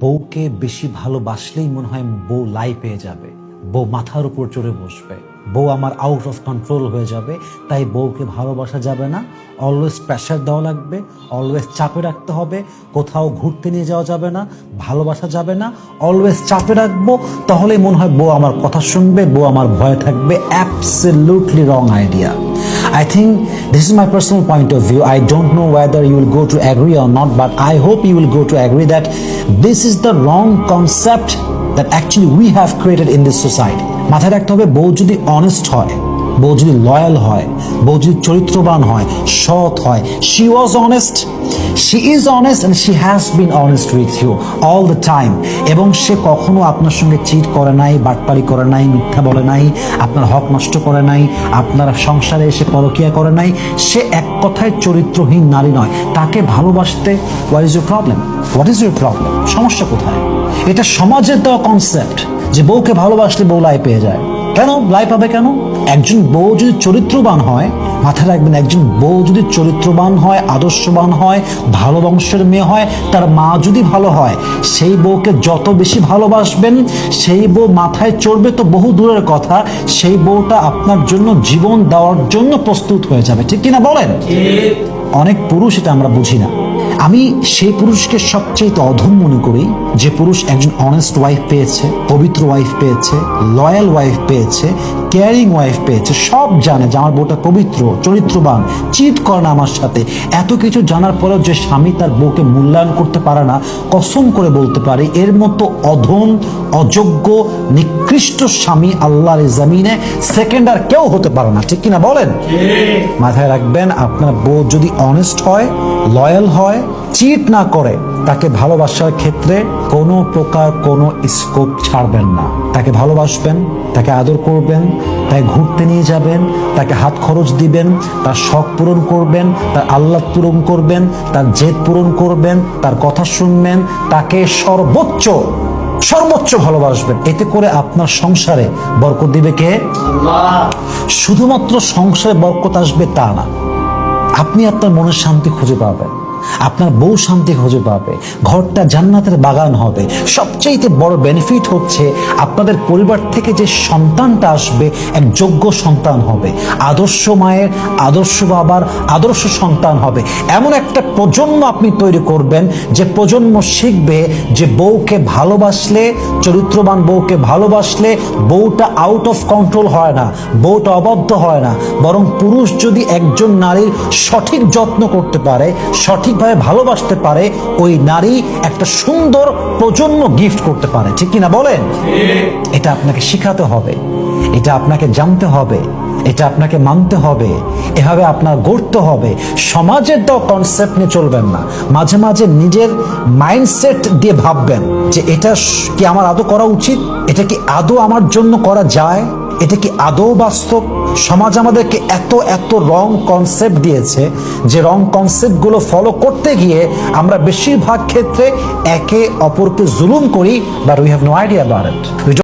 বউকে বেশি ভালোবাসলেই মনে হয় বউ লাই পেয়ে যাবে, বউ মাথার উপর চড়ে বসবে, বউ আমার আউট অফ কন্ট্রোল হয়ে যাবে। তাই বউকে ভালোবাসা যাবে না, অলওয়েজ প্রেশার দেওয়া লাগবে, অলওয়েজ চাপে রাখতে হবে। কোথাও ঘুরতে নিয়ে যাওয়া যাবে না, ভালোবাসা যাবে না, অলওয়েজ চাপে রাখবো। তাহলেই মনে হয় বউ আমার কথা শুনবে, বউ আমার ভয়ে থাকবে। Absolutely wrong idea. I think this is my personal point of view. I don't know whether you will go to agree or not, but I hope you will go to agree that this is the wrong concept that actually we have created in this society. মাথায় রাখতে হবে, বউ যদি honest হয়, বউ যদি loyal হয়, বউ যদি চরিত্রবান হয়, সৎ হয়, she was honest, she is honest and she has been honest with you all the time, এবং সে কখনো আপনার সঙ্গে চিট করে নাই, বাটপারি করে নাই, মিথ্যা বলে নাই, আপনার হক নষ্ট করে নাই, আপনার সংসারে এসে পরকীয়া করে নাই। সে এক কথায় চরিত্রহীন নারী নয়। তাকে ভালোবাসতে what is your problem? What is your problem? সমস্যা কোথায়? এটা সমাজের দেওয়া কনসেপ্ট যে বউকে ভালোবাসলে বউ লাই পেয়ে যায়। কেন লাই পাবে? কেন? একজন বউ যদি চরিত্রবান হয়, মাথায় রাখবেন, একজন বউ যদি চরিত্রবান হয়, আদর্শবান হয়, ভালো বংশের মেয়ে হয়, তার মা যদি ভালো হয়, সেই বউকে যত বেশি ভালোবাসবেন, সেই বউ মাথায় চড়বে তো বহু দূরের কথা, সেই বউটা আপনার জন্য জীবন দেওয়ার জন্য প্রস্তুত হয়ে যাবে। ঠিক কিনা বলেন? অনেক পুরুষ এটা আমরা বুঝি না। আমি সেই পুরুষকে সবচেয়ে অধম মনে করি যে পুরুষ একজন অনেস্ট ওয়াইফ পেয়েছে, পবিত্র ওয়াইফ পেয়েছে, লয়াল ওয়াইফ পেয়েছে, কেয়ারিং ওয়াইফ পেয়েছে, সব জানে যে আমার বউটা পবিত্র, চরিত্রবান, চিট করে না আমার সাথে। এত কিছু জানার পরেও যে স্বামী তার বউকে মূল্যায়ন করতে পারে না, কসম করে বলতে পারি এর মতো অধম, অযোগ্য, নিকৃষ্ট স্বামী আল্লাহর জমিনে সেকেন্ড আর কেউ হতে পারে না। ঠিক কিনা বলেন? মাথায় রাখবেন, আপনার বউ যদি অনেস্ট হয়, লয়াল হয়, চিট না করে, তাকে ভালোবাসার ক্ষেত্রে কোনো প্রকার কোনো স্কোপ ছাড়বেন না। তাকে ভালোবাসবেন, তাকে আদর করবেন, তাকে ঘুরতে নিয়ে যাবেন, তাকে হাত খরচ দিবেন, তার শখ পূরণ করবেন, তার আহ্লাদ পূরণ করবেন, তার জেদ পূরণ করবেন, তার কথা শুনবেন, তাকে সর্বোচ্চ ভালোবাসবেন। এতে করে আপনার সংসারে বরকত দিবে কে? আল্লাহ। শুধুমাত্র সংসারে বরকত আসবে তা না, আপনি আপনার মনের শান্তি খুঁজে পাবেন, আপনার বউ শান্তি খুঁজে পাবে, ঘরটা জান্নাতের বাগান হবে। সবচেয়ে বড় বেনিফিট হচ্ছে আপনাদের পরিবার থেকে যে সন্তানটা আসবে এক যোগ্য সন্তান হবে, আদর্শ মায়ের, আদর্শ বাবার আদর্শ সন্তান হবে। এমন একটা প্রজন্ম আপনি তৈরি করবেন যে প্রজন্ম শিখবে যে বউকে ভালোবাসলে, চরিত্রবান বউকে ভালোবাসলে বউটা আউট অফ কন্ট্রোল হয় না, বউটা অবাধ্য হয় না, বরং পুরুষ যদি একজন নারীর সঠিক যত্ন করতে পারে, সঠিকভাবে ভালোবাসতে পারে, ওই নারী একটা সুন্দর প্রজন্ম গিফট করতে পারে। ঠিক কিনা বলেন? এটা আপনাকে শিখাতে হবে, এটা আপনাকে জানতে হবে, এটা আপনাকে মানতে হবে, এভাবে আপনার গড়তে হবে। সমাজের দেওয়া কনসেপ্ট নিয়ে চলবেন না। মাঝে মাঝে নিজের মাইন্ডসেট দিয়ে ভাববেন যে এটা কি আমার আদৌ করা উচিত, এটা কি আদৌ আমার জন্য করা যায়, এটা কি আদৌ বাস্তব? সমাজ আমাদেরকে এত রং কনসেপ্ট দিয়েছে যে রং কনসেপ্টগুলো ফলো করতে গিয়ে আমরা বেশিরভাগ ক্ষেত্রে একে অপরকে জুলুম করি, but we have no idea about it.